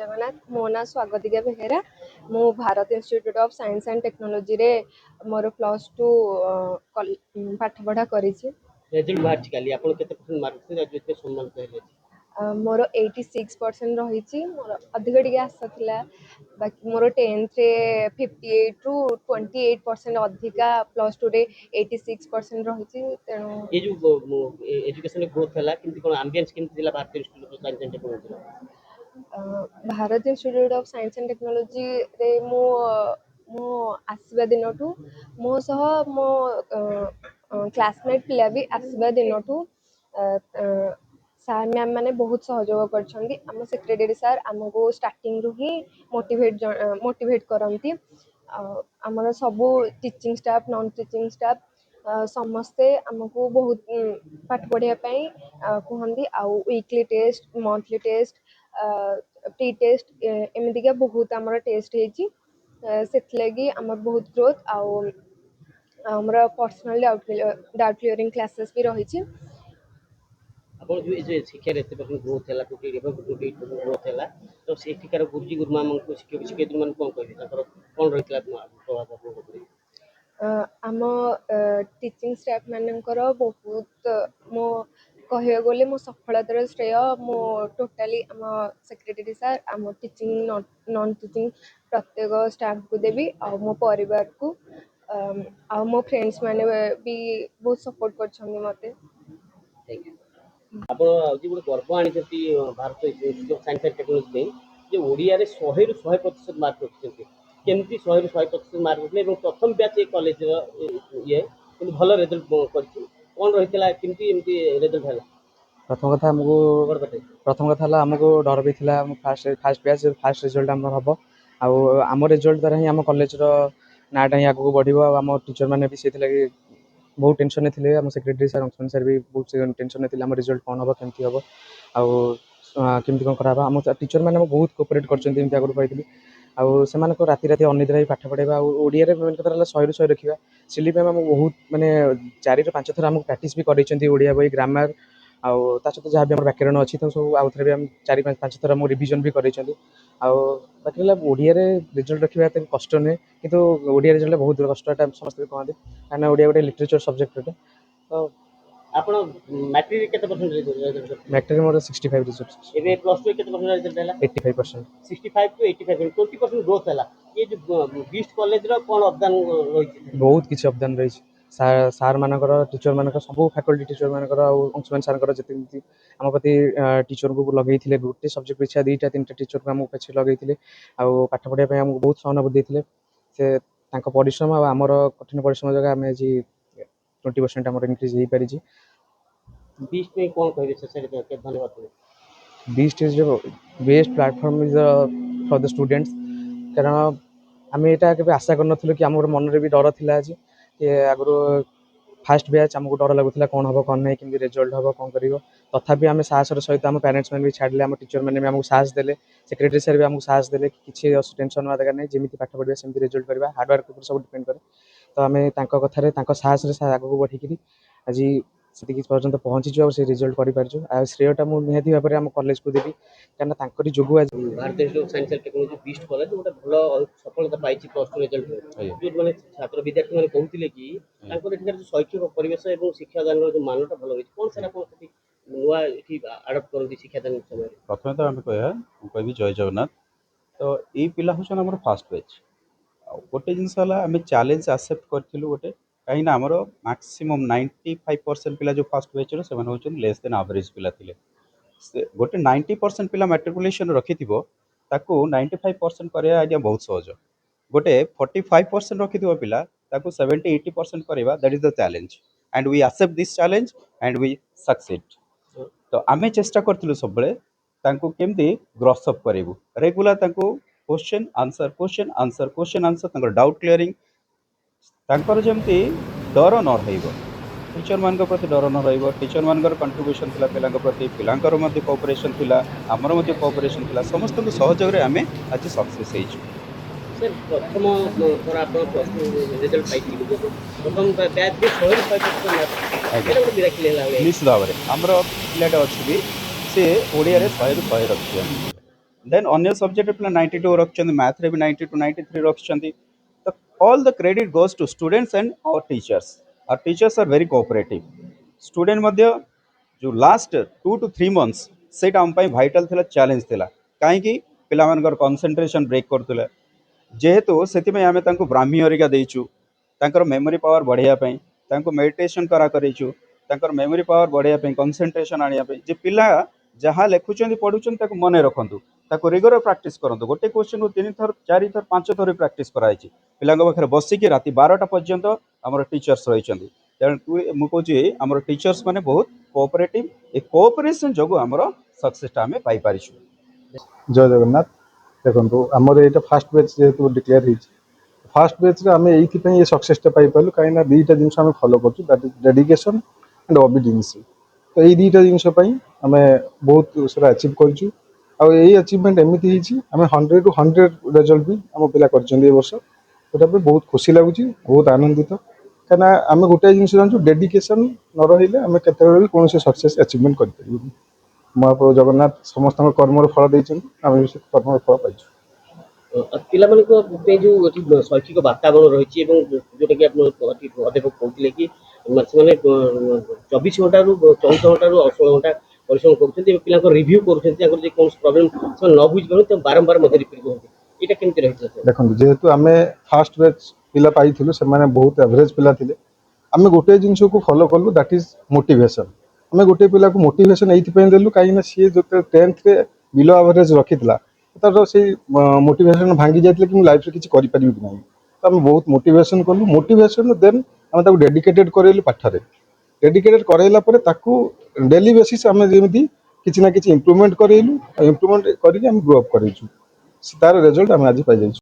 जगन्नाथ मो ना स्वागतिका बेहेरा मु Bharat institute of science and technology रे मोर +2 पाठ पढ़ा करी रिजल्ट बाहर काली आपण केते परसेंट मार्क से ग्रेजुएट में सम्मानित हेले मोर 86% रही मोर अधिक टिके आशा थिला बाकी मोर 10th रे 58 रु 28% अधिका +2 रे 86% रही तेणु ये जो एजुकेशन ग्रोथ हला किंतु कोन एम्बियंस किंतु दिला भारतीय institute of science and technology Bharat institute of science and technology रे मो आसवा दिनठू मो सह मो क्लासमेट पिला भी आसवा दिनठू सार मैम मैंने बहुत सहयोग कर सेक्रेटरी सार आमको स्टार्टिंग रु ही मोटिवेट करती आमर सबू teaching staff non teaching staff समस्ते आमको बहुत पाठ पढ़ाई कहती आउ weekly test monthly test pre test एमतीका बहुत आमर टेस्ट होगी आमर बहुत ग्रोथ आमर पर्सनल डाउट क्लियरिंग क्लासेस भी रही आपण जो शिक्षा रे एते परसेंट ग्रोथ हला 28% ग्रोथ हला तो सेठिकार गुरुजी गुरुमा हमको शिक्षक मन कोन कहबे ताकर कोन रहितला प्रभाव आपन आम टीचिंग स्टाफ मानकर बहुत मो कह गले मो सफलतार श्रेय मो टोटाली आम सेक्रेटरी सार आम टीचिंग नॉन टीचिंग प्रत्येक स्टाफ को देवी आ मो परिवार को आ मो फ्रेंड्स माने भी बहुत सपोर्ट कर मते थैंक यू आपण जे गोटे गर्व आनी Bharat institute of science and technology जे ओडिया रे 100 रु 100% मार्क रखिसेंती केमती 100 रु 100% मार्क रखले एवं प्रथम बैच ए कॉलेज ये किंतु भलो रिजल्ट करछि कोन रहितला केमती एमती रिजल्ट हला प्रथम कथा हमको डर भी थिला फास्ट बैच फास्ट रिजल्ट हमर हबो आम रिजल्ट द्वारा ही आम कॉलेज रो नाटा ही आगु बढ़िबो आम टीचर माने भी सेति लागि बहुत टेंशन थे आम सेक्रेटरी सार अंशन सार भी बहुत टेंशन थे आम रिजल्ट कौन हम केमती हम आमती कौन कराबा आम टीचर मैंने बहुत कोऑपरेट करते आगुरी कही आउ राति राति अनिद्रा पाठ पढ़ाइबा ओडिया मेन कथा 100 रु 100 रखा सिली मैम आम बहुत माने 4 ରୁ 5 थर आमको प्रैक्टिस भी कर ओडिया बही ग्रामर आउ ता सहित जहाँ भी व्याकरण अच्छी तो सब आउ थे भी आम 4-5 थर रिविजन भी कर बाकी ओडिया रिजल्ट रखा कष्ट नुहे कि ओडिया रिजल्ट बहुत कष्ट समस्त भी कहते कहीं ओडिया गोटे लिटरेचर सब्जेक्ट तो आपण मैट्रिक केते परसेंट रिजल्ट मैट्रिक मोर 65 रिजल्ट एबे प्लस 2 केते परसेंट रिजल्ट हला 85% 65 टू 85 20% ग्रोथ हला ये जो बीस्ट कॉलेज रो कोन अवदान रही बहुत किछि अवदान रही सार मानकर टीचर मानकर सब फैकल्टी टीचर मानकर अंशुमान सार जिते आम प्रति टीचर को लगे गोटे सब्जेक्ट पिछा 2-3 टीचर को आम पे लगे पाठ पढ़ाई आमको बहुत सहानुभूति देते से परिश्रम आमर कठिन परिश्रम जगह आम आज 20% आम इनक्रीज हो पारी बीस्ट में कोन कहबे से धन्यवाद beast is best platform is for the students कारण आम यहाँ के आशा कर कि आम मन में भी डर था आज कि आगु फास्ट बैच आमको डर लगुला कौन हम कौन नहीं कि रिजल्ट हम कौन कर तथापि आम साहसर सहित आम पेरेन्ट्स मैंने भी छाड़े आम टीचर मैंने भी आमको साहस देले सेक्रेटरी सार भी आमको साहस देले कि किसी टेंशन ना दरकार नहीं जमी पाठ पढ़ा सेमती रिजल्ट करवा हार्डवर्क ऊपर सब डिपेंड करे तो आम कथार साहस आगे बढ़ी आज से पर्यटन पहुँचीचु और से रिजल्ट कर श्रेयटा मुझे निहती भाव में आम कॉलेज को देवी कहीं जो आज Bharat institute of science and technology beast college गोटे भल सफलता पाई प्लस 2 रिजल्ट जो माने छात्र विद्यार्थी माने कहउतिले कि तांकर एठिकार जो शैक्षिक परिवेश एवं शिक्षादान जो मानटा भल होई कोन सारा कोन सेठी नुवा एठी अडॉप्ट करथि शिक्षादान समय प्रथम तो हम कहबी जय जगन्नाथ तो ये पिला होछन हमर फर्स्ट बैच गोटे जिनस आम चैलेंज एक्सेप्ट करूँ गोटे कहीं आमर मैक्सिमम 95% पिला जो फर्स्ट बैच से होचन लेस देन एवरेज पिला थिले गोटे 90% पिला मैट्रिकुलेशन रखि ताकू 95% करिया आइडिया बहुत सहज गोटे 45% रखि पिला ताकू 70-80% करवा that is the challenge and we accept this challenge and we succeed तो आमे चेष्टा करथिलु सब बेले तांको केमती ग्रॉस अप करेबु रेगुलर तांको क्वेश्चन आंसर तांको डाउट क्लियरिंग तांकर जमती डर न रहिबो टीचर मान प्रति डर न रहिबो टीचर मान कंट्रीब्यूशन थिला पिला प्रति पिलांकर मध्ये कोऑपरेशन थिला हमर मध्ये कोऑपरेशन थिला समस्त को सहयोग रे आमे आज सक्सेस हेइछु सर प्रथम थोड़ा अपन रिजल्ट पाइथि प्रथम बैच के 100% एटा गोटे मिराकल हला निश्चित भाव में हमर पिलाटा अछि भी से ओडिया रे 100 ରୁ 100 रखिया देन अन्य सब्जेक्ट पिला 92 रखछन्ती मैथ रे भी 90 to 93 रखछन्ती तो all the credit goes to students and our teachers are very cooperative student मध्य जो लास्ट 2 to 3 months सेटा हम पई भाइटल थिला चैलेंज थिला काहे पिला मानकर कंसंट्रेशन ब्रेक करतले जेहेतु से आम ब्राह्मी हरिका देचु तांकर मेमोरी पावर बढ़ाया मेडिटेशन करा करेचु तांकर मेमोरी पावर बढ़ाया कंसंट्रेशन आने जे पिला जहाँ लिखुं पढ़ुं मन रखु रेगुलर प्रैक्टिस करूँ गोटे क्वेश्चन को 3 थर 4 थर 5 थर प्रैक्टिस कराई पिला पाखे बसिकी राति 12टा पर्यंत आम टीचर्स रही तेणु मुझे आम टीचर्स मैंने बहुत कोऑपरेटिव ए कोऑपरेशन जो आम सक्सेसटा आम पाई। जय जगन्नाथ देखो आमर ये फास्ट बैच जेहतु डिक्लेयर होती फास्ट बैच आम ये सक्सेसटा पाई कहीं दुईटा जिनस आम फॉलो कर that is dedication and obedience तो ये दुईटा जिनसपाई आम बहुत सारा अचीव करूँ अचिवमेंट एमती आम 100 to 100 रिजल्ट भी आम पिला कर वर्ष गोटा बहुत खुशी लगुच बहुत आनंदित कहीं आम गोटे जिन जानूँ डेडिकेशन न रही आम के कौन सक्सेस अचिवमेंट कर महाप्रभु जगन्नाथ समस्त कर्मर फल देते आम भी कर्मर फल पाई। पिलामानक जो शैक्षिक वातावरण रही जोटा कि अध्यापक कहते कि मैंने 24 घंटा 14 घंटा 16 घंटा परिश्रम कर पिला रिव्यू कर कौन प्रॉब्लम न बुझी पार तो बारंबार मत रिपीट करते यहाँ केमती रही देखो जेहेतु आम फास्ट बैच पिला पाई से बहुत एवरेज पिला थे आम गोटे जिन को फॉलो कलु दैट इज मोटिवेशन आम गोटे पिला को मोटिवेशन ये देलु कहीं सी जो 10th रे बिलो एवरेज रखी तार से मोटिवेशन भांगी जाते कि लाइफ किसी करें कि ना तो आम बहुत मोटिवेशन कलु मोटिवेशन देन आम डेडिकेटेड करेलु पाठरे डेडिकेटेड कराइला डेली बेसिस आम जमी किसी ना कि इम्प्रूवमेंट करेलु इम्प्रूवमेंट करके ग्रो अप करेचु तार रिजल्ट आम आज पाई।